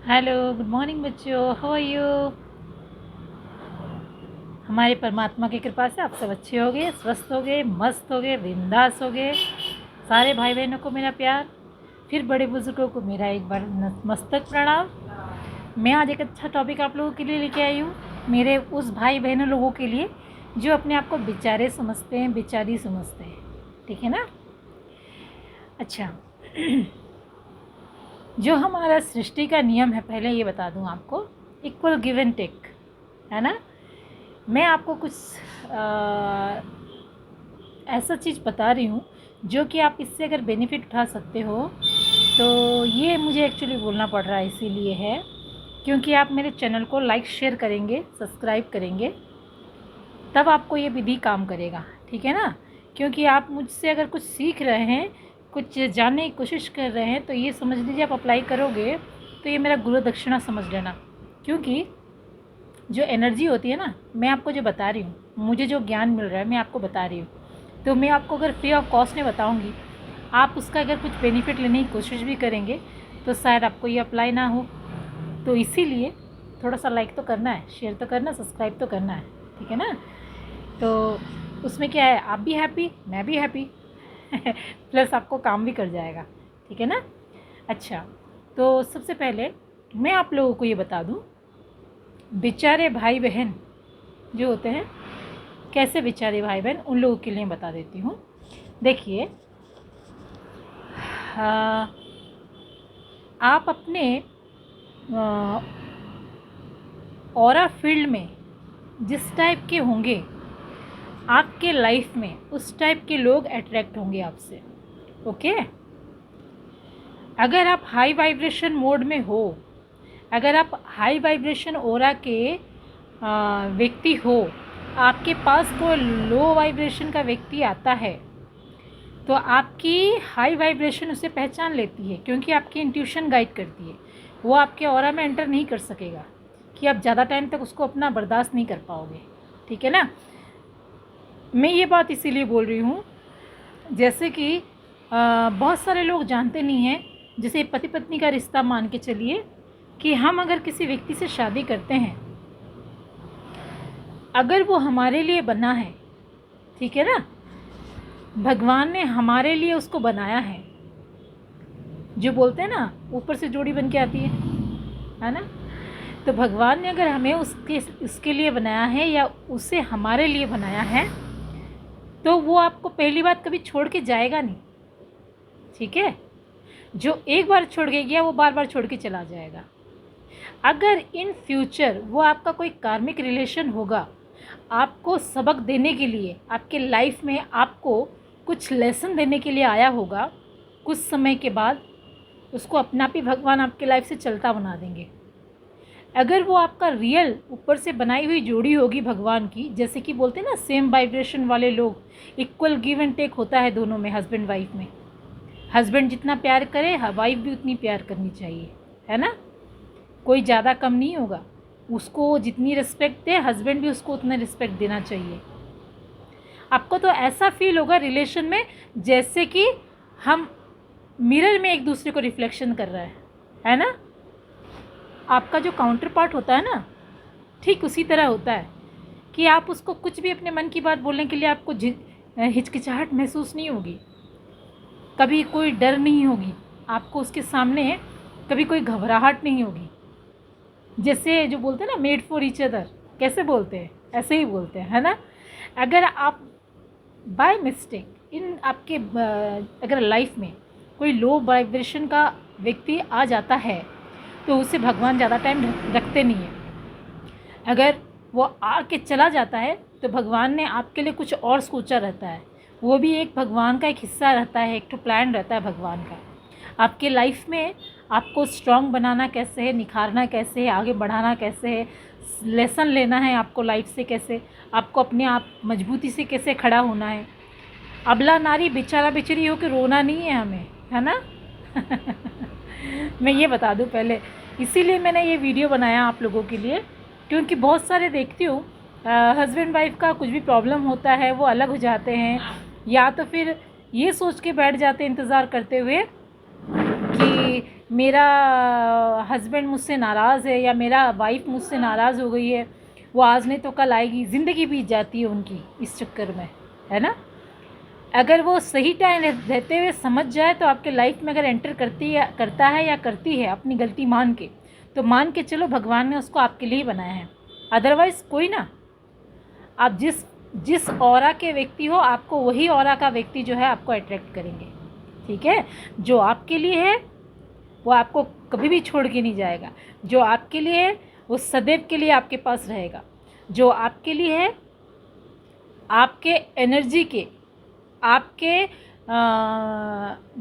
Hello, good morning बच्चों, how are you. हमारे परमात्मा की कृपा से आप सब अच्छे हो गए, स्वस्थ हो गए, मस्त हो गए, बिंदास हो गए। सारे भाई बहनों को मेरा प्यार, फिर बड़े बुजुर्गों को मेरा एक बार मस्तक प्रणाम। मैं आज एक अच्छा टॉपिक आप लोगों के लिए लेके आई हूँ, मेरे उस भाई बहनों लोगों के लिए जो अपने आप को बेचारे समझते हैं, बेचारी समझते हैं। ठीक है ना। अच्छा जो हमारा सृष्टि का नियम है, पहले ये बता दूं आपको, इक्वल गिव एंड टेक, है ना। मैं आपको कुछ ऐसा चीज़ बता रही हूँ जो कि आप इससे अगर बेनिफिट उठा सकते हो, तो ये मुझे एक्चुअली बोलना पड़ रहा है, इसीलिए है क्योंकि आप मेरे चैनल को लाइक शेयर करेंगे, सब्सक्राइब करेंगे, तब आपको ये विधि काम करेगा। ठीक है ना। क्योंकि आप मुझसे अगर कुछ सीख रहे हैं, कुछ जानने की कोशिश कर रहे हैं, तो ये समझ लीजिए आप अप्लाई करोगे तो ये मेरा गुरु दक्षिणा समझ लेना। क्योंकि जो एनर्जी होती है ना, मैं आपको जो बता रही हूँ, मुझे जो ज्ञान मिल रहा है मैं आपको बता रही हूँ, तो मैं आपको अगर फ्री ऑफ कॉस्ट में बताऊँगी, आप उसका अगर कुछ बेनिफिट लेने की कोशिश भी करेंगे तो शायद आपको ये अप्लाई ना हो। तो इसीलिए थोड़ा सा लाइक तो करना है, शेयर तो करना, सब्सक्राइब तो करना है। ठीक है ना। तो उसमें क्या है, आप भी हैप्पी, मैं भी हैप्पी प्लस आपको काम भी कर जाएगा। ठीक है ना। अच्छा, तो सबसे पहले मैं आप लोगों को ये बता दूं, बेचारे भाई बहन जो होते हैं, कैसे बेचारे भाई बहन, उन लोगों के लिए बता देती हूँ। देखिए, आप अपने ऑरा फील्ड में जिस टाइप के होंगे, आपके लाइफ में उस टाइप के लोग अट्रैक्ट होंगे आपसे। ओके। अगर आप हाई वाइब्रेशन मोड में हो, अगर आप हाई वाइब्रेशन ऑरा के व्यक्ति हो, आपके पास कोई लो वाइब्रेशन का व्यक्ति आता है, तो आपकी हाई वाइब्रेशन उसे पहचान लेती है, क्योंकि आपकी इंट्यूशन गाइड करती है। वो आपके ऑरा में एंटर नहीं कर सकेगा कि आप ज़्यादा टाइम तक उसको अपना बर्दाश्त नहीं कर पाओगे। ठीक है ना। मैं ये बात इसीलिए बोल रही हूँ, जैसे कि बहुत सारे लोग जानते नहीं हैं, जैसे पति पत्नी का रिश्ता मान के चलिए कि हम अगर किसी व्यक्ति से शादी करते हैं, अगर वो हमारे लिए बना है, ठीक है ना, भगवान ने हमारे लिए उसको बनाया है, जो बोलते हैं ना ऊपर से जोड़ी बन के आती है ना। तो भगवान ने अगर हमें उसके लिए बनाया है या उसे हमारे लिए बनाया है, तो वो आपको पहली बात कभी छोड़ के जाएगा नहीं। ठीक है। जो एक बार छोड़ के गया वो बार बार छोड़ के चला जाएगा। अगर इन फ्यूचर वो आपका कोई कार्मिक रिलेशन होगा, आपको सबक देने के लिए, आपके लाइफ में आपको कुछ लेसन देने के लिए आया होगा, कुछ समय के बाद उसको अपना भी भगवान आपके लाइफ से चलता बना देंगे। अगर वो आपका रियल ऊपर से बनाई हुई जोड़ी होगी भगवान की, जैसे कि बोलते हैं ना सेम वाइब्रेशन वाले लोग, इक्वल गिव एंड टेक होता है दोनों में, हस्बैंड वाइफ में। हस्बैंड जितना प्यार करे वाइफ भी उतनी प्यार करनी चाहिए, है ना। कोई ज़्यादा कम नहीं होगा, उसको जितनी रिस्पेक्ट दे हस्बैंड भी उसको उतना रिस्पेक्ट देना चाहिए। आपको तो ऐसा फील होगा रिलेशन में जैसे कि हम मिरर में एक दूसरे को रिफ्लेक्शन कर रहा है ना। आपका जो काउंटर पार्ट होता है ना, ठीक उसी तरह होता है कि आप उसको कुछ भी अपने मन की बात बोलने के लिए आपको हिचकिचाहट महसूस नहीं होगी, कभी कोई डर नहीं होगी आपको उसके सामने, कभी कोई घबराहट नहीं होगी। जैसे जो बोलते हैं ना मेड फॉर ईच अदर, कैसे बोलते हैं, ऐसे ही बोलते हैं, है ना। अगर आप बाय मिस्टेक इन आपके अगर लाइफ में कोई लो वाइब्रेशन का व्यक्ति आ जाता है, तो उसे भगवान ज़्यादा टाइम रखते नहीं है। अगर वो आके चला जाता है तो भगवान ने आपके लिए कुछ और सोचा रहता है, वो भी एक भगवान का एक हिस्सा रहता है, एक तो प्लान रहता है भगवान का आपके लाइफ में। आपको स्ट्रांग बनाना कैसे है, निखारना कैसे है, आगे बढ़ाना कैसे है, लेसन लेना है आपको लाइफ से, कैसे आपको अपने आप मजबूती से कैसे खड़ा होना है। अबला नारी बेचारा बेचारी हो के रोना नहीं है हमें, है ना मैं ये बता दूं पहले, इसीलिए मैंने ये वीडियो बनाया आप लोगों के लिए, क्योंकि बहुत सारे देखती हूँ हस्बैंड वाइफ का कुछ भी प्रॉब्लम होता है वो अलग हो जाते हैं, या तो फिर ये सोच के बैठ जाते हैं इंतज़ार करते हुए कि मेरा हस्बैंड मुझसे नाराज़ है या मेरा वाइफ मुझसे नाराज़ हो गई है, वो आज नहीं तो कल आएगी, ज़िंदगी बीत जाती है उनकी इस चक्कर में, है ना। अगर वो सही टाइम रहते हुए समझ जाए तो आपके लाइफ में अगर एंटर करता है या करती है अपनी गलती मान के, तो मान के चलो भगवान ने उसको आपके लिए ही बनाया है। अदरवाइज़ कोई ना, आप जिस जिस ऑरा के व्यक्ति हो, आपको वही ऑरा का व्यक्ति जो है आपको अट्रैक्ट करेंगे, ठीक है। जो आपके लिए है वो आपको कभी भी छोड़ के नहीं जाएगा। जो आपके लिए है वो सदैव के लिए आपके पास रहेगा। जो आपके लिए है, आपके एनर्जी के, आपके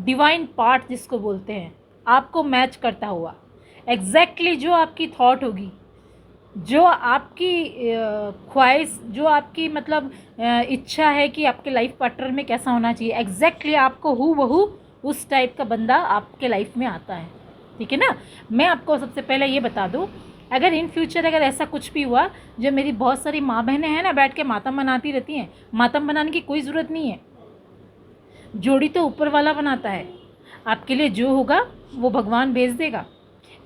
डिवाइन पार्ट जिसको बोलते हैं, आपको मैच करता हुआ, एग्जैक्टली जो आपकी थॉट होगी, जो आपकी ख्वाहिश, जो आपकी मतलब इच्छा है कि आपके लाइफ पार्टनर में कैसा होना चाहिए, एग्जैक्टली आपको हूबहू उस टाइप का बंदा आपके लाइफ में आता है, ठीक है ना। मैं आपको सबसे पहले ये बता दूं, अगर इन फ्यूचर अगर ऐसा कुछ भी हुआ, जो मेरी बहुत सारी माँ बहनें हैं ना बैठ के मातम बनाती रहती हैं, मातम बनाने की कोई ज़रूरत नहीं है। जोड़ी तो ऊपर वाला बनाता है। आपके लिए जो होगा वो भगवान भेज देगा।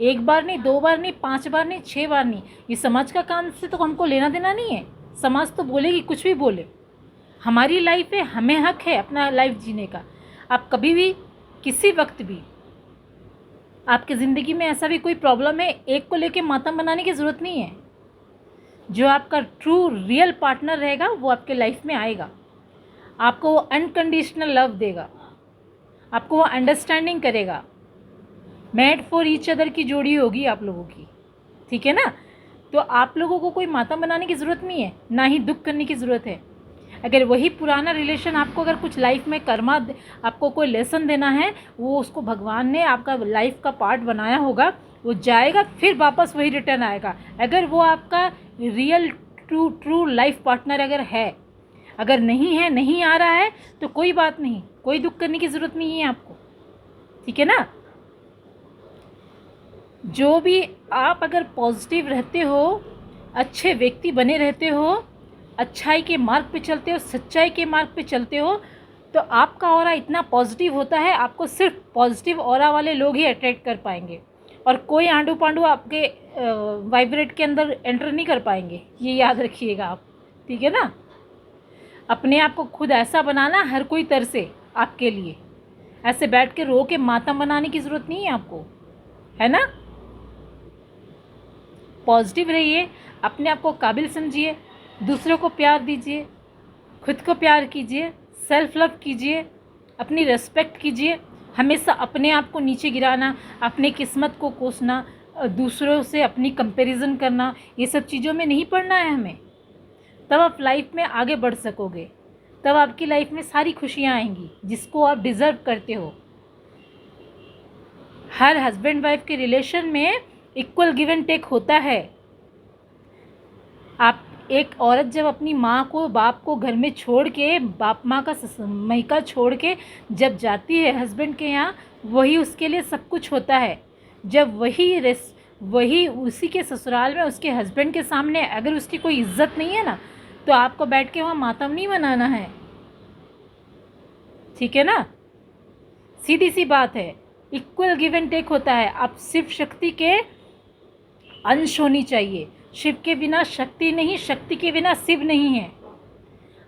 एक बार नहीं, दो बार नहीं, 5 बार नहीं, 6 बार नहीं। ये समाज का काम से तो हमको लेना देना नहीं है। समाज तो बोलेगी, कुछ भी बोले, हमारी लाइफ है, हमें हक है अपना लाइफ जीने का। आप कभी भी किसी वक्त भी आपकी ज़िंदगी में ऐसा भी कोई प्रॉब्लम है, एक को लेके मातम बनाने की ज़रूरत नहीं है। जो आपका ट्रू रियल पार्टनर रहेगा वो आपके लाइफ में आएगा, आपको वो अनकंडीशनल लव देगा, आपको वो अंडरस्टैंडिंग करेगा। मेड फॉर ईच अदर की जोड़ी होगी आप लोगों की, ठीक है ना। तो आप लोगों को कोई मातम बनाने की ज़रूरत नहीं है, ना ही दुख करने की ज़रूरत है। अगर वही पुराना रिलेशन आपको अगर कुछ लाइफ में कर्मा, आपको कोई लेसन देना है, वो उसको भगवान ने आपका लाइफ का पार्ट बनाया होगा, वो जाएगा फिर वापस वही रिटर्न आएगा। अगर वो आपका रियल ट्रू लाइफ पार्टनर अगर है, अगर नहीं है, नहीं आ रहा है, तो कोई बात नहीं, कोई दुख करने की ज़रूरत नहीं है आपको, ठीक है ना। जो भी आप अगर पॉजिटिव रहते हो, अच्छे व्यक्ति बने रहते हो, अच्छाई के मार्ग पे चलते हो, सच्चाई के मार्ग पे चलते हो, तो आपका ऑरा इतना पॉजिटिव होता है, आपको सिर्फ पॉजिटिव ऑरा वाले लोग ही अट्रैक्ट कर पाएंगे, और कोई आंडू पांडू आपके वाइब्रेट के अंदर एंटर नहीं कर पाएंगे। ये याद रखिएगा आप, ठीक है ना। अपने आप को खुद ऐसा बनाना हर कोई तरह से आपके लिए, ऐसे बैठ के रो के मातम बनाने की ज़रूरत नहीं है आपको, है ना। पॉजिटिव रहिए, अपने आप को काबिल समझिए, दूसरों को प्यार दीजिए, खुद को प्यार कीजिए, सेल्फ लव कीजिए, अपनी रिस्पेक्ट कीजिए। हमेशा अपने आप को नीचे गिराना, अपनी किस्मत को कोसना, दूसरों से अपनी कंपैरिजन करना, ये सब चीज़ों में नहीं पड़ना है हमें। तब आप लाइफ में आगे बढ़ सकोगे, तब आपकी लाइफ में सारी खुशियाँ आएंगी जिसको आप डिज़र्व करते हो। हर हस्बैंड वाइफ के रिलेशन में इक्वल गिव एंड टेक होता है। आप एक औरत जब अपनी माँ को, बाप को घर में छोड़ के, बाप माँ का मैका छोड़ के जब जाती है हस्बैंड के यहाँ, वही उसके लिए सब कुछ होता है। जब वही उसी के ससुराल में उसके हस्बैंड के सामने अगर उसकी कोई इज्जत नहीं है ना, तो आपको बैठ के वहाँ मातम नहीं मनाना है, ठीक है ना। सीधी सी बात है, इक्वल गिव एंड टेक होता है। आप सिर्फ शक्ति के अंश होनी चाहिए। शिव के बिना शक्ति नहीं, शक्ति के बिना शिव नहीं है।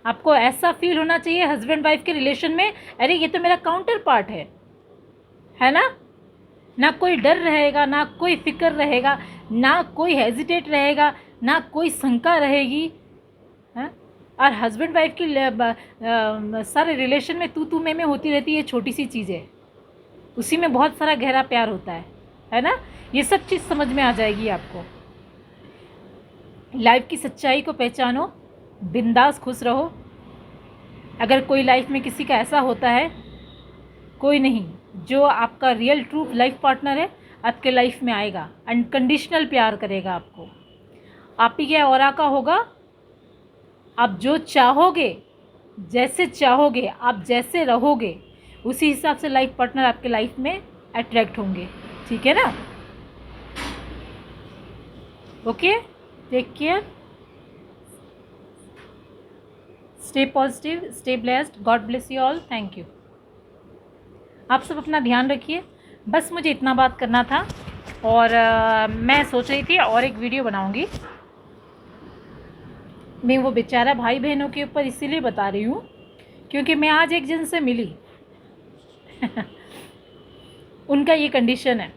आपको ऐसा फील होना चाहिए हस्बैंड वाइफ के रिलेशन में, अरे ये तो मेरा काउंटर पार्ट है ना। ना कोई डर रहेगा, ना कोई फिक्र रहेगा, ना कोई हेजिटेट रहेगा, ना कोई शंका रहेगी, है। और हस्बैंड वाइफ की सारे रिलेशन में तू में होती रहती है, छोटी सी चीज़ है, उसी में बहुत सारा गहरा प्यार होता है ना। ये सब चीज़ समझ में आ जाएगी आपको। लाइफ की सच्चाई को पहचानो, बिंदास खुश रहो। अगर कोई लाइफ में किसी का ऐसा होता है, कोई नहीं, जो आपका रियल ट्रू लाइफ पार्टनर है आपके लाइफ में आएगा, अनकंडीशनल प्यार करेगा आपको, आप ही के ऑरा का होगा। आप जो चाहोगे, जैसे चाहोगे, आप जैसे रहोगे, उसी हिसाब से लाइफ पार्टनर आपके लाइफ में अट्रैक्ट होंगे, ठीक है ना। Okay, take care, stay positive, stay blessed, God bless you all, thank you. आप सब अपना ध्यान रखिए। बस मुझे इतना बात करना था। और मैं सोच रही थी और एक वीडियो बनाऊंगी। मैं वो बेचारा भाई बहनों के ऊपर इसीलिए बता रही हूँ क्योंकि मैं आज एक जन से मिली उनका ये कंडीशन है।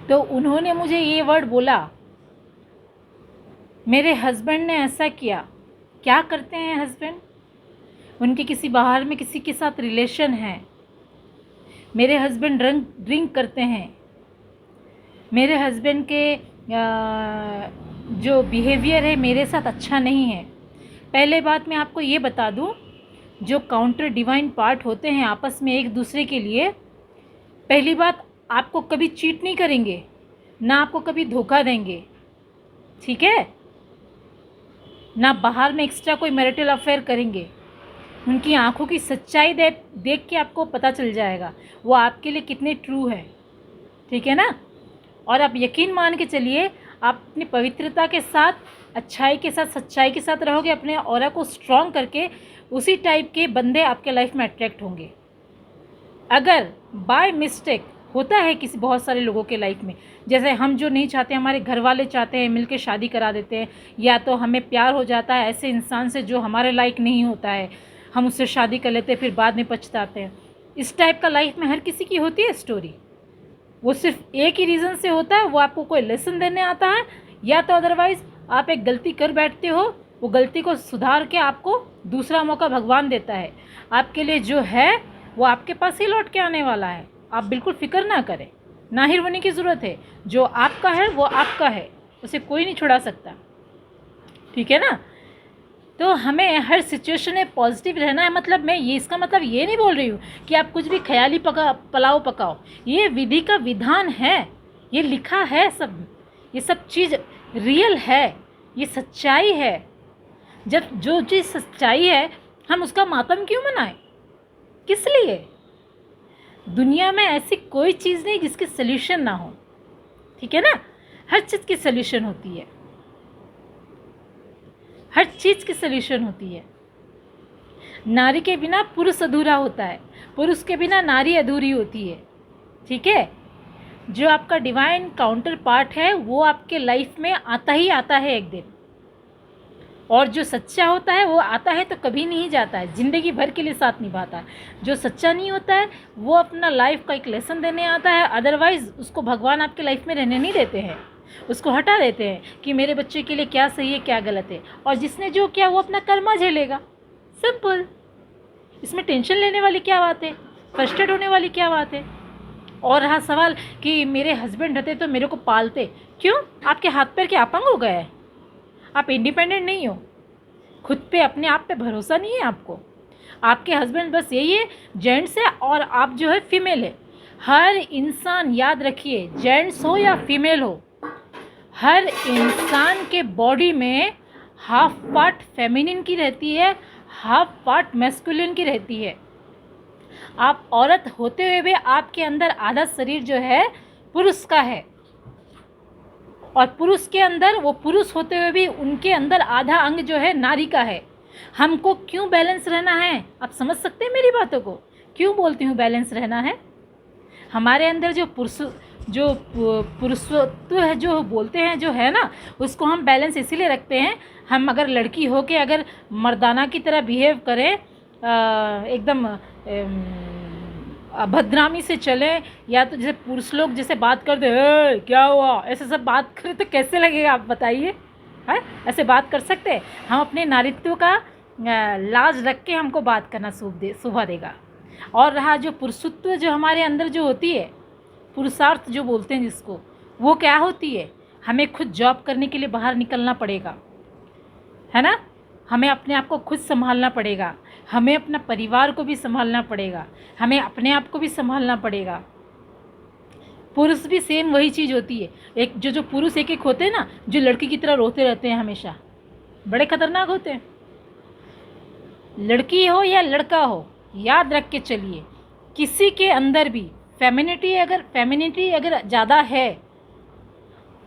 तो उन्होंने मुझे ये वर्ड बोला, मेरे हस्बैंड ने ऐसा किया। क्या करते हैं हस्बैंड? उनके किसी बाहर में किसी के साथ रिलेशन है। मेरे हस्बैंड ड्रिंक करते हैं। मेरे हस्बैंड के जो बिहेवियर है मेरे साथ अच्छा नहीं है। पहले बात मैं आपको ये बता दूं, जो काउंटर डिवाइन पार्ट होते हैं आपस में एक दूसरे के लिए, पहली बात आपको कभी चीट नहीं करेंगे, ना आपको कभी धोखा देंगे, ठीक है? ना बाहर में एक्स्ट्रा कोई मैरिटल अफेयर करेंगे। उनकी आंखों की सच्चाई देख के आपको पता चल जाएगा वो आपके लिए कितने ट्रू है, ठीक है ना? और आप यकीन मान के चलिए, आप अपनी पवित्रता के साथ, अच्छाई के साथ, सच्चाई के साथ रहोगे, अपने ऑरा को स्ट्रॉन्ग करके, उसी टाइप के बंदे आपके लाइफ में अट्रैक्ट होंगे। अगर बाय मिस्टेक होता है किसी बहुत सारे लोगों के लाइफ में, जैसे हम जो नहीं चाहते, हमारे घर वाले चाहते हैं, मिलके शादी करा देते हैं, या तो हमें प्यार हो जाता है ऐसे इंसान से जो हमारे लायक नहीं होता है, हम उससे शादी कर लेते हैं, फिर बाद में पछताते हैं। इस टाइप का लाइफ में हर किसी की होती है स्टोरी। वो सिर्फ एक ही रीज़न से होता है, वो आपको कोई लेसन देने आता है, या तो अदरवाइज़ आप एक गलती कर बैठते हो, वो गलती को सुधार के आपको दूसरा मौका भगवान देता है। आपके लिए जो है वो आपके पास ही लौट के आने वाला है। आप बिल्कुल फ़िक्र ना करें, ना ही रोने की ज़रूरत है। जो आपका है वो आपका है, उसे कोई नहीं छुड़ा सकता, ठीक है ना? तो हमें हर सिचुएशन में पॉजिटिव रहना है। मतलब मैं ये, इसका मतलब ये नहीं बोल रही हूँ कि आप कुछ भी ख्याली पुलाव पकाओ। ये विधि का विधान है, ये लिखा है सब, ये सब चीज़ रियल है, ये सच्चाई है। जब जो चीज़ सच्चाई है, हम उसका मातम क्यों मनाएं? किस लिए? दुनिया में ऐसी कोई चीज़ नहीं जिसकी सल्यूशन ना हो, ठीक है ना? हर चीज़ की सल्यूशन होती है, हर चीज़ की सल्यूशन होती है। नारी के बिना पुरुष अधूरा होता है, पुरुष के बिना नारी अधूरी होती है, ठीक है? जो आपका डिवाइन काउंटर पार्ट है वो आपके लाइफ में आता ही आता है एक दिन, और जो सच्चा होता है वो आता है तो कभी नहीं जाता है, ज़िंदगी भर के लिए साथ निभाता है। जो सच्चा नहीं होता है वो अपना लाइफ का एक लेसन देने आता है, अदरवाइज़ उसको भगवान आपके लाइफ में रहने नहीं देते हैं, उसको हटा देते हैं कि मेरे बच्चे के लिए क्या सही है क्या गलत है। और जिसने जो किया वो अपना कर्मा झेलेगा, सिंपल। इसमें टेंशन लेने वाली क्या बात है, फ्रस्ट्रेट होने वाली क्या बात है? और रहा सवाल कि मेरे हस्बैंड रहते तो मेरे को पालते, क्यों? आपके हाथ पैर के अपंग हो गए हैं? आप इंडिपेंडेंट नहीं हो, खुद पे, अपने आप पे भरोसा नहीं है आपको। आपके हस्बैंड बस यही है, जेंट्स है और आप जो है फीमेल है। हर इंसान, याद रखिए, जेंट्स हो या फीमेल हो, हर इंसान के बॉडी में हाफ पार्ट फेमिनिन की रहती है, हाफ पार्ट मैस्कुलिन की रहती है। आप औरत होते हुए भी आपके अंदर आधा शरीर जो है पुरुष का है, और पुरुष के अंदर, वो पुरुष होते हुए भी उनके अंदर आधा अंग जो है नारी का है। हमको क्यों बैलेंस रहना है? आप समझ सकते हैं मेरी बातों को? क्यों बोलती हूँ बैलेंस रहना है? हमारे अंदर जो पुरुषत्व है, जो बोलते हैं, जो है ना, उसको हम बैलेंस इसीलिए रखते हैं। हम अगर लड़की हो के अगर मर्दाना की तरह बिहेव करें, एकदम अभद्रामी से चलें, या तो जैसे पुरुष लोग जैसे बात करते हैं, क्या हुआ, ऐसे सब बात करें तो कैसे लगेगा आप बताइए? है, ऐसे बात कर सकते हैं? हम अपने नारीत्व का लाज रख के हमको बात करना शोभा देगा। और रहा जो पुरुषत्व जो हमारे अंदर जो होती है, पुरुषार्थ जो बोलते हैं जिसको, वो क्या होती है? हमें खुद जॉब करने के लिए बाहर निकलना पड़ेगा, है ना? हमें अपने आप को खुद संभालना पड़ेगा, हमें अपना परिवार को भी संभालना पड़ेगा, हमें अपने आप को भी संभालना पड़ेगा। पुरुष भी सेम वही चीज़ होती है। एक जो पुरुष एक होते हैं ना, जो लड़की की तरह रोते रहते हैं हमेशा, बड़े खतरनाक होते हैं। लड़की हो या लड़का हो, याद रख के चलिए, किसी के अंदर भी फेमिनिटी अगर ज़्यादा है,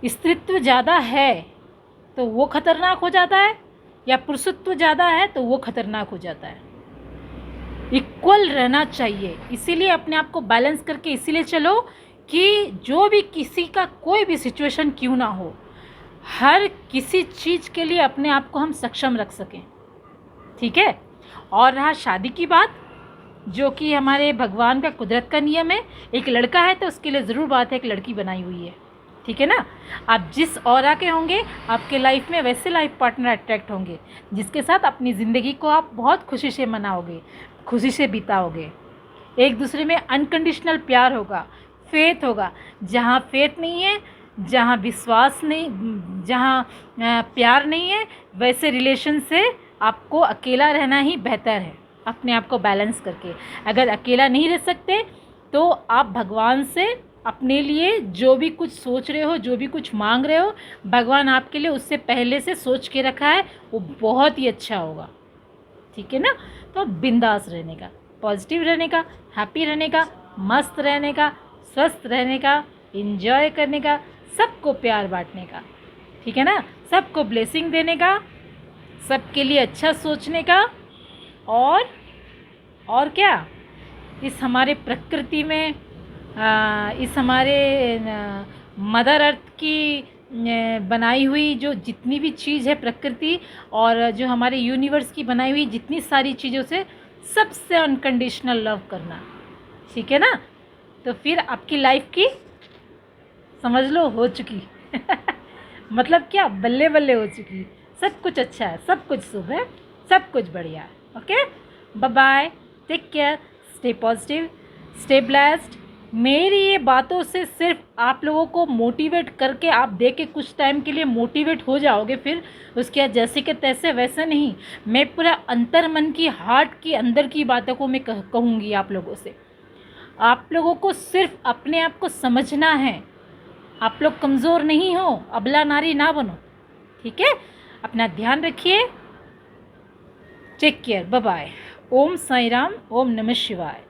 स्त्रीत्व ज़्यादा है, तो वो खतरनाक हो जाता है, या पुरुषत्व ज़्यादा है तो वो खतरनाक हो जाता है। इक्वल रहना चाहिए। इसीलिए अपने आप को बैलेंस करके इसीलिए चलो कि जो भी किसी का कोई भी सिचुएशन क्यों ना हो, हर किसी चीज़ के लिए अपने आप को हम सक्षम रख सकें, ठीक है। और रहा शादी की बात, जो कि हमारे भगवान का कुदरत का नियम है। एक लड़का है तो उसके लिए ज़रूर बात है एक लड़की बनाई हुई है, ठीक है ना। आप जिस ऑरा के होंगे आपके लाइफ में वैसे लाइफ पार्टनर अट्रैक्ट होंगे, जिसके साथ अपनी ज़िंदगी को आप बहुत खुशी से मनाओगे, खुशी से बिताओगे। एक दूसरे में अनकंडीशनल प्यार होगा, फेथ होगा। जहाँ फेथ नहीं है, जहाँ विश्वास नहीं, जहाँ प्यार नहीं है, वैसे रिलेशन से आपको अकेला रहना ही बेहतर है, अपने आप को बैलेंस करके। अगर अकेला नहीं रह सकते तो आप भगवान से अपने लिए जो भी कुछ सोच रहे हो, जो भी कुछ मांग रहे हो, भगवान आपके लिए उससे पहले से सोच के रखा है, वो बहुत ही अच्छा होगा, ठीक है ना। तो बिंदास रहने का, पॉजिटिव रहने का, हैप्पी रहने का, मस्त रहने का, स्वस्थ रहने का, एंजॉय करने का, सबको प्यार बांटने का, ठीक है ना, सबको ब्लेसिंग देने का, सबके लिए अच्छा सोचने का। और क्या, इस हमारे प्रकृति में इस हमारे मदर अर्थ की बनाई हुई जो जितनी भी चीज़ है प्रकृति, और जो हमारे यूनिवर्स की बनाई हुई जितनी सारी चीज़ों से सबसे अनकंडीशनल लव करना, ठीक है ना। तो फिर आपकी लाइफ की समझ लो हो चुकी मतलब क्या, बल्ले बल्ले हो चुकी। सब कुछ अच्छा है, सब कुछ शुभ है, सब कुछ बढ़िया है। Okay, bye bye, take care, stay positive, stay blessed. मेरी ये बातों से सिर्फ आप लोगों को मोटिवेट करके आप देख के कुछ टाइम के लिए मोटिवेट हो जाओगे, फिर उसके बाद जैसे के तैसे वैसे नहीं। मैं पूरा अंतर मन की, हार्ट की अंदर की बातों को मैं कहूँगी आप लोगों से। आप लोगों को सिर्फ अपने आप को समझना है। आप लोग कमज़ोर नहीं हो, अबला नारी ना बनो, ठीक है। अपना ध्यान रखिए, टेक केयर, बाय बाय। ओम साई राम, ओम नमः शिवाय।